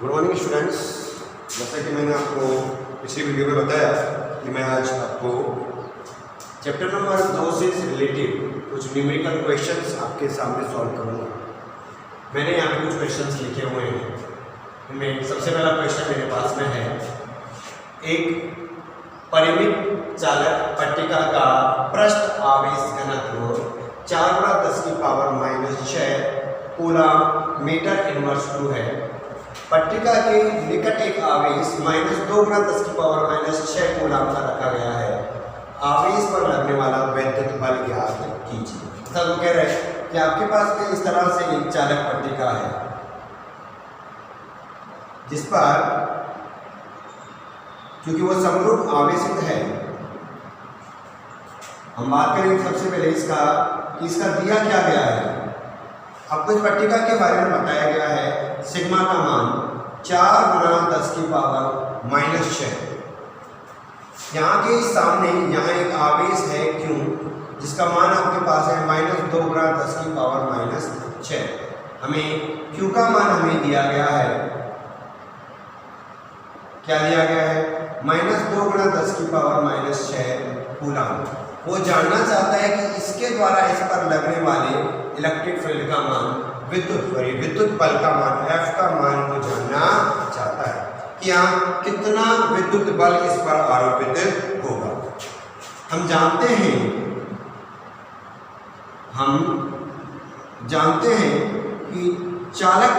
Good morning students. जैसा कि मैंने आपको पिछली वीडियो में बताया कि मैं आज आपको चैप्टर नंबर 2 से रिलेटेड कुछ न्यूमेरिकल क्वेश्चंस आपके सामने सॉल्व करूंगा। मैंने यहाँ पे कुछ क्वेश्चंस लिखे हुए हैं। इनमें सबसे पहला क्वेश्चन मेरे पास में है, एक परिमित चालक पट्टिका का पृष्ठ आवेश घनत्व 4×10⁻⁻6 कूलम मीटर इनवर्स 2 है। पट्टिका के निकट एक आवेश -2×10⁻⁻6 कूलम का रखा गया है। आवेश पर लगने वाला वैद्युत बल ज्ञात कीजिए। सब कह रहे हैं कि आपके पास में इस तरह से एक चालक पट्टिका है जिस पर क्योंकि वो समरूप आवेशित है। हम बात करेंगे सबसे पहले इसका दिया क्या गया है। आपको इस पट्टिका के बारे में बताया गया है, सिग्मा का मान 4×10⁻⁻6। यहाँ के सामने यहाँ एक आवेश है Q, जिसका मान आपके पास है -2×10⁻⁻6। हमें Q का मान हमें दिया गया है, क्या दिया गया है, -2×10⁻⁻6 कूलम। वो जानना चाहता है कि इसके द्वारा इस पर लगने वाले इलेक्ट्रिक फील्ड का मान, विद्युत बल का मान, F का मान वो जानना चाहता है कि यहाँ कितना विद्युत बल इस पर आरोपित होगा। हम जानते हैं कि चालक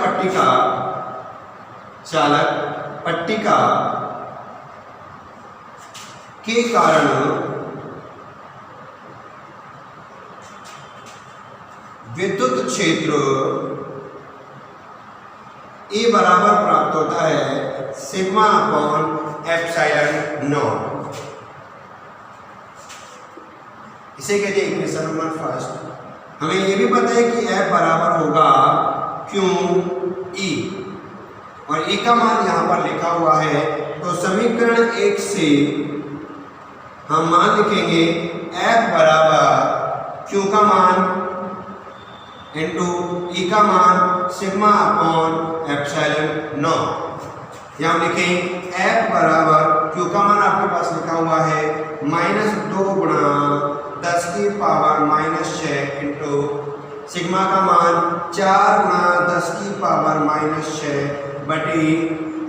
पट्टिका के कारण विद्युत क्षेत्र E बराबर प्राप्त होता है σ/ε0। इसे कहते हैं इक्वेशन नंबर फर्स्ट। हमें यह भी पता है कि F बराबर होगा QE और E का मान यहां पर लिखा हुआ है। तो समीकरण 1 से हम मान लिखेंगे F बराबर Q का मान इंटू E का मान σ/ε0। यहाँ लिखें F बराबर Q का मान आपके पास लिखा हुआ है -2×10⁻⁻6 इंटू सिग्मा का मान 4×10⁻⁻6 बटी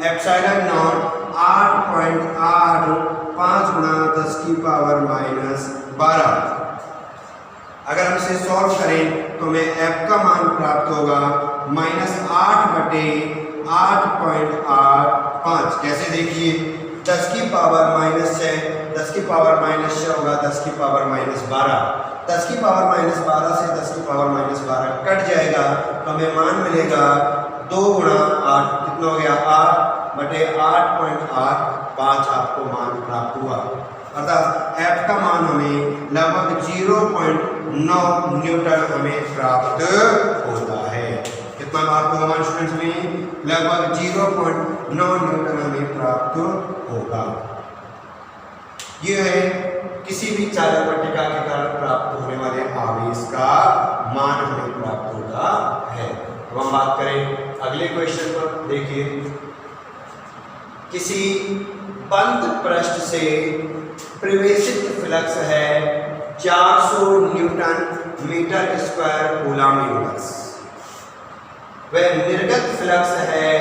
ε0 8.8 5×10⁻⁻12। अगर हम इसे सॉल्व करें तो हमें F का मान प्राप्त होगा -8/8.85। कैसे देखिए, 10⁻⁻6 होगा 10⁻⁻12। 10⁻⁻12 से 10⁻⁻12 कट जाएगा तो हमें मान मिलेगा 2×8 कितना हो गया 8/8.85 आपको मान प्राप्त हुआ। अर्थात F का मान हमें लगभग 0.9 न्यूटन हमें प्राप्त होता है। कितना मार्क होगा हमारे स्टूडेंट्स में, लगभग 0.9 न्यूटन हमें प्राप्त होगा। यह है किसी भी चालक पट्टिका के कारण प्राप्त होने वाले आवेश का मान हमें प्राप्त होता है। अब हम बात करें अगले क्वेश्चन पर। देखिए, किसी बंद पृष्ठ से प्रवेशित फ्लक्स है 400 newton metre square coulomb inverse. वह निर्गत फ्लक्स है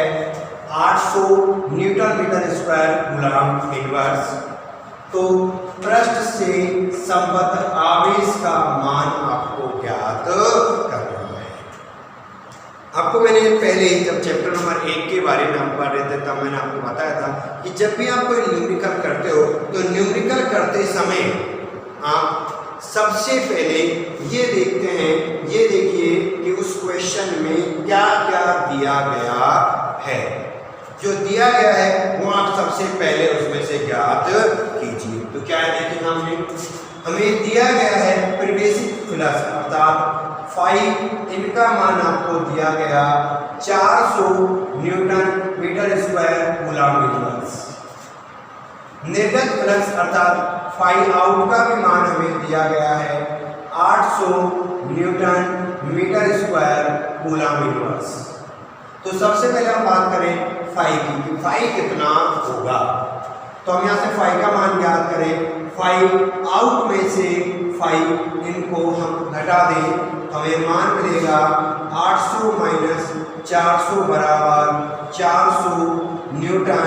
800 newton metre square coulomb inverse. तो पृष्ठ से संबद्ध आवेश का मान आपको ज्ञात करना है। आपको मैंने पहले जब चैप्टर नंबर 1 के बारे में हम पढ़ रहे थे तब मैंने आपको बताया था कि जब भी आप कोई न्यूमेरिकल करते हो तो न्यूमेरिकल करते समय आप सबसे पहले ये देखते हैं, ये देखिए कि उस क्वेश्चन में क्या क्या दिया गया है। जो दिया गया है वो आप सबसे पहले उसमें से ज्ञात कीजिए। तो क्या है, देखिए सामने हमें दिया गया है प्रवेशित फ्लक्स अर्थात फाई, इनका मान आपको दिया गया 400 newton metre square coulomb inverse. निर्गत फ्लक्स अर्थात फाई आउट का भी मान हमें दिया गया है 800 newton metre square coulomb inverse. तो सबसे पहले हम बात करें फाई की कि फाई कितना होगा। तो हम यहाँ से फाई का मान ज्ञात करें। फाई आउट में से फाई इनको हम घटा दें तो हमें मान मिलेगा 800 माइनस 400 बराबर 400 newton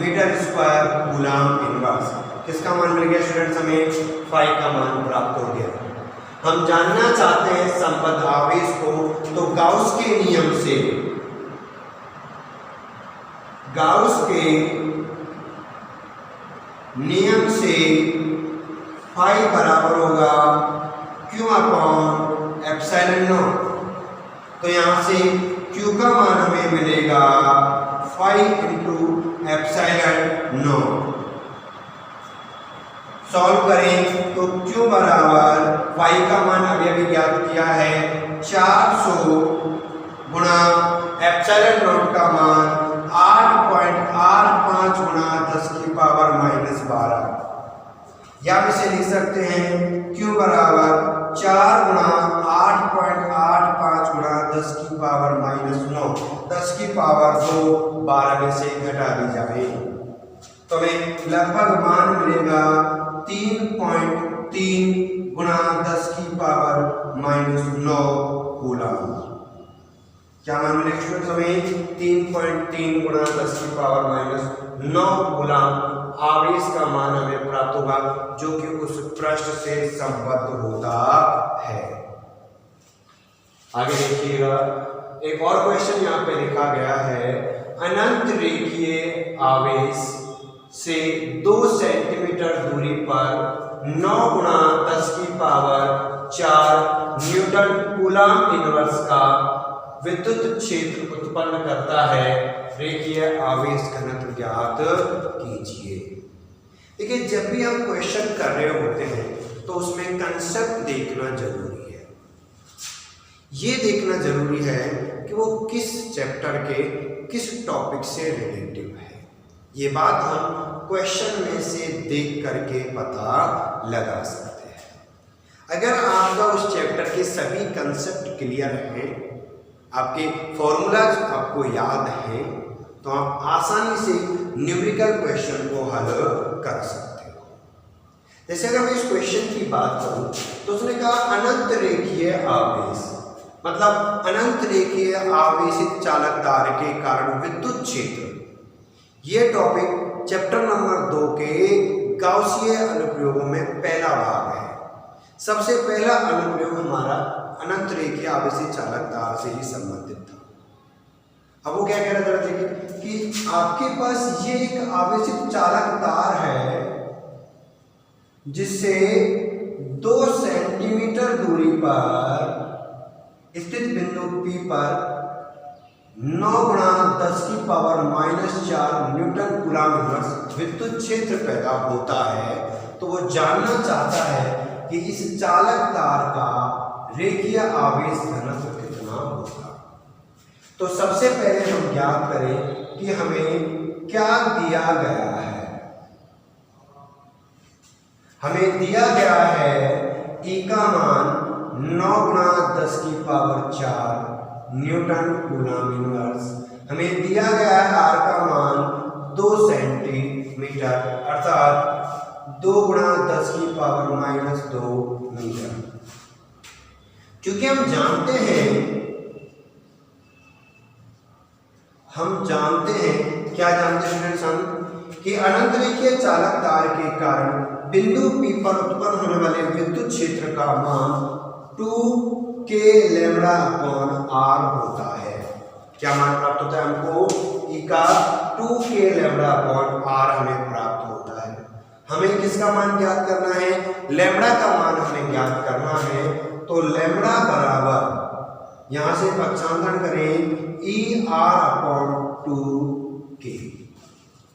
metre square coulomb inverse. किसका मान मिल गया स्टूडेंट्स? हमें फाई का मान प्राप्त हो गया। हम जानना चाहते हैं संबद्ध आवेश को, तो गाउस के नियम से, गाउस के नियम से फाई बराबर होगा क्यू अपॉन एप्सिलॉन नॉट। तो यहां से क्यू का मान हमें मिलेगा 5 इंटू एप्सिलॉन नॉट। सॉल्व करें तो क्यू बराबर फाई का मान अभी अभी ज्ञात किया है 400 गुणा एप्सिलॉन नॉट का मान 8.85 गुणा 10 की पावर माइनस 12। या आप इसे लिख सकते हैं क्यू बराबर 4 गुणा 8.85 गुणा 10 की पावर माइनस 9। 10 की पावर 2 12 में से घटा दी जाए तो हमें लगभग मान मिलेगा 3.3 गुणा 10 की पावर माइनस 9 कूलम। क्या मान मिलेगा स्टूडेंट्स? हमें 3.3 गुणा 10 की पावर माइनस 9 कूलम आवेश का मान हमें प्राप्त होगा, जो कि उस पृष्ठ से संबद्ध होता है। आगे देखिएगा, एक और क्वेश्चन यहाँ पे लिखा गया है, अनंत रेखीय आवेश से 2 सेंटीमीटर दूरी पर 9 गुणा 10 की पावर 4 न्यूटन कूलम इनवर्स का विद्युत क्षेत्र उत्पन्न करता है, रेखीय आवेश घनत्व ज्ञात कीजिए। देखिए, जब भी हम क्वेश्चन कर रहे होते हैं तो उसमें कंसेप्ट देखना जरूरी है। ये देखना जरूरी है कि वो किस चैप्टर के किस टॉपिक से रिलेटिव है। ये बात हम क्वेश्चन में से देख करके पता लगा सकते हैं। अगर आपका उस चैप्टर के सभी कंसेप्ट क्लियर हैं, आपके फॉर्मूलाज आपको याद हैं, तो आप आसानी से न्यूमेरिकल क्वेश्चन को हल कर सकते हो। जैसे अगर मैं इस क्वेश्चन की बात करूं तो उसने कहा अनंत रेखीय आवेश, मतलब अनंत रेखीय आवेशित चालक तार के कारण विद्युत क्षेत्र। ये टॉपिक चैप्टर नंबर 2 के गाउसीय अनुप्रयोगों में पहला भाग है। सबसे पहला अनुप्रयोग हमारा अनंत रेखीय आवेशित चालक तार से ही संबंधित था। अब वो क्या कह रहा था? देखिए कि आपके पास ये एक आवेशित चालक तार है जिससे 2 सेंटीमीटर दूरी पर स्थित बिंदु P पर 9 गुणा 10 की power minus 4 Newton coulomb inverse विद्युत क्षेत्र पैदा होता है। तो वो जानना चाहता है कि इस चालक तार का रेखीय आवेश घनत्व कितना होगा। तो सबसे पहले हम ज्ञात करें कि हमें क्या दिया गया है। हमें दिया गया है E का मान 9 गुणा 10 की पावर 4 न्यूटन कूलम इनवर्स। हमें दिया गया है R का मान 2 सेंटीमीटर, अर्थात 2 गुणा 10 की पावर माइनस 2 मीटर। क्योंकि हम जानते हैं क्या जानते हैं स्टूडेंट्स हम कि अनंत रेखीय चालक तार के कारण बिंदु P पर उत्पन्न होने वाले विद्युत क्षेत्र का मान 2k लैम्ब्डा अपॉन r होता है। क्या मान प्राप्त होता है हमको? E का 2k लैम्ब्डा अपॉन r हमें प्राप्त होता है। हमें किसका मान ज्ञात करना है? लैम्ब्डा का मान हमें ज्ञात करना है। तो लैम्ब्डा बराबर, यहां से पक्षांतरण करें, E r अपॉन 2k।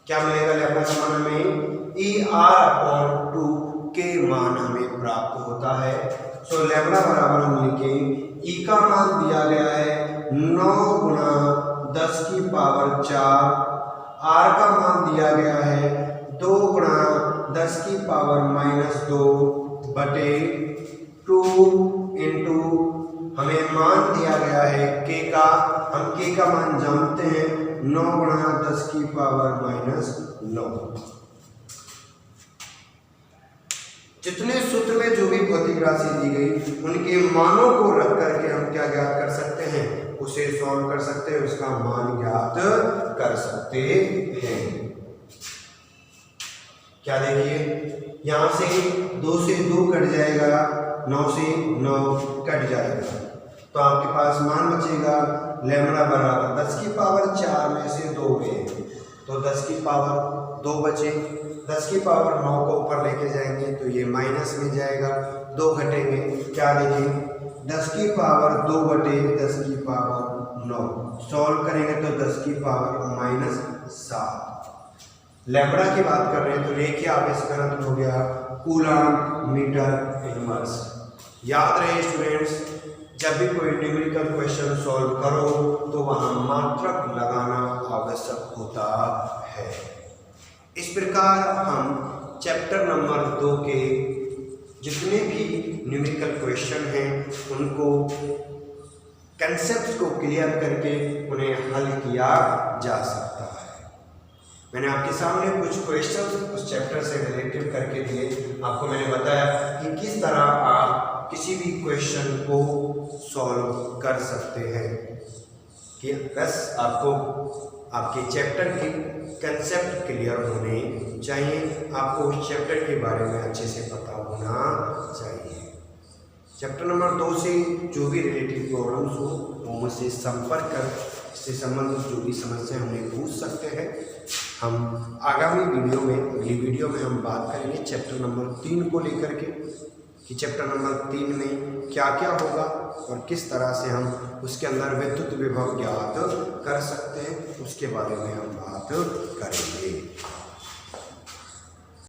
क्या मिलेगा लैम्ब्डा का मान हमें? E r अपॉन 2k मान हमें प्राप्त होता है। सो लैम्ब्डा बराबर हम लिखें, E का मान दिया गया है 9 गुणा 10 की पावर 4, R का मान दिया गया है 2 गुणा 10 की पावर माइनस 2 बटे 2 इंटू हमें मान दिया गया है k का, हम k का मान जानते हैं 9 गुणा 10 की पावर -9। जितने सूत्र में जो भी भौतिक राशि दी गई उनके मानों को रख करके हम क्या ज्ञात कर सकते हैं, उसे सॉल्व कर सकते हैं, उसका मान ज्ञात कर सकते हैं। क्या देखिए यहां से 2 से 2 कट जाएगा, 9 से 9 कट जाएगा, तो आपके पास मान बचेगा लैम्बडा बराबर 10 की पावर 4 में से 2 गए तो 10 की पावर 2 बचे। 10 की पावर 9 को ऊपर लेके जाएंगे तो ये माइनस में जाएगा, 2 घटेंगे, क्या देखें 10 की पावर 2 बटे 10 की पावर 9, सॉल्व करेंगे तो 10 की पावर -7। लैम्बडा की बात कर रहे हैं तो रेखीय आवेश घनत्व हो गया कूलम्ब मीटर इनवर्स। याद रहे स्टूडेंट्स, जब भी कोई न्यूमेरिकल क्वेश्चन सॉल्व करो तो वहां मात्रक लगाना आवश्यक होता है। इस प्रकार हम चैप्टर नंबर 2 के जितने भी न्यूमेरिकल क्वेश्चन हैं उनको कंसेप्ट को क्लियर करके उन्हें हल किया जा सकता है। मैंने आपके सामने कुछ क्वेश्चन उस चैप्टर से रिलेटेड करके दिए, आपको मैंने बताया कि किस तरह आप किसी भी क्वेश्चन को सॉल्व कर सकते हैं, कि बस आपको आपके चैप्टर के कंसेप्ट क्लियर होने चाहिए, आपको उस चैप्टर के बारे में अच्छे से पता होना चाहिए। चैप्टर नंबर 2 से जो भी रिलेटेड प्रॉब्लम्स हो वो मुझसे संपर्क कर इससे संबंधित जो भी समस्या उन्हें पूछ सकते हैं। हम आगामी वीडियो में, अगली वीडियो में हम बात करेंगे चैप्टर नंबर 3 को लेकर के, कि चैप्टर नंबर 3 में क्या क्या होगा और किस तरह से हम उसके अंदर विद्युत विभव ज्ञात कर सकते हैं, उसके बारे में हम बात करेंगे।